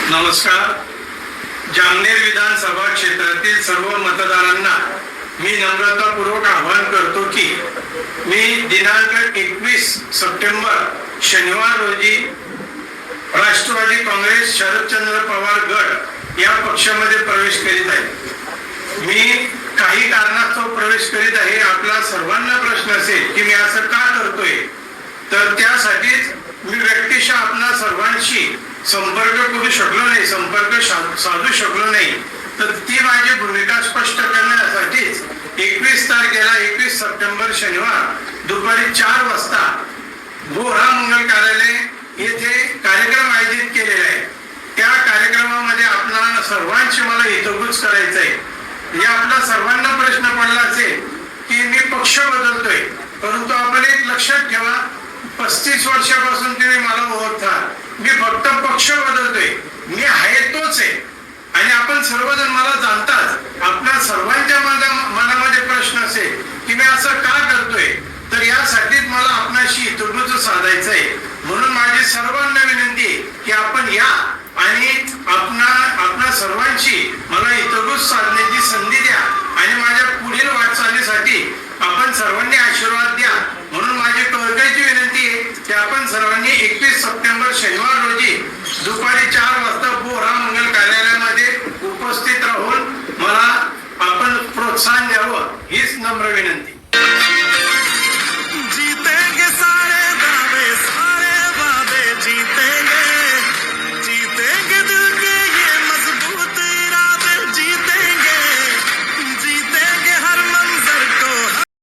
नमस्कार. जामनेर विधानसभा क्षेत्रातील सर्व मतदारांना मी नम्रतापूर्वक आवाहन करतो की मी दिनांक 21 सप्टेंबर शनिवार रोजी राष्ट्रवादी काँग्रेस शरदचंद्र पवार गट या पक्षामध्ये प्रवेश करीत आहे. मी काही कारणास्तव प्रवेश करीत आहे. आपला सर्वांना प्रश्न असेल की मी असं का करतोय, तर त्यासाठीच मी व्यक्तिशः आपणा सर्वांशी संपर्क करू शकलो नाही, संपर्क साधू शकलो नाही. तर ती माझी भूमिका स्पष्ट करण्यासाठीच 21 तारखेला 21 सप्टेंबर शनिवार दुपारी 4 वाजता बोरा मंगल कार्यालय येथे कार्यक्रम आयोजित केलेला आहे. त्या कार्यक्रमामध्ये आपणाला सर्वांशी मला हितगुज करायचं आहे. या आपला सर्वांना प्रश्न पडला असेल की मी पक्ष बदलतोय, परंतु आपण एक लक्षात ठेवा, 35 वर्षापासून तुम्ही मला ओळखता. मी फक्त पक्ष बदलतोय, मी आहे तोच आहे. आणि आपण सर्वजण मला जाणतात. आपल्या सर्वांच्या मनामध्ये प्रश्न असेल की मी असं का करतोय, तर यासाठीच मला आपणाशी हितगुज साधायचं आहे. म्हणून माझी सर्वांना विनंती आहे की आपण या आणि आपणा सर्वांशी मला हितगुज साधण्याची संधी द्या आणि माझ्या पुढील वाटचालीसाठी आपण सर्वांनी आशीर्वाद द्या. म्हणून माझी कळकळीची विनंती आहे की आपण सर्वांनी 21 सप्टेंबर शनिवार रोजी दुपारी 4 वाजता बोरा मंगल कार्यालयामध्ये उपस्थित राहून मला आपण प्रोत्साहन द्यावं, हीच नम्र विनंती.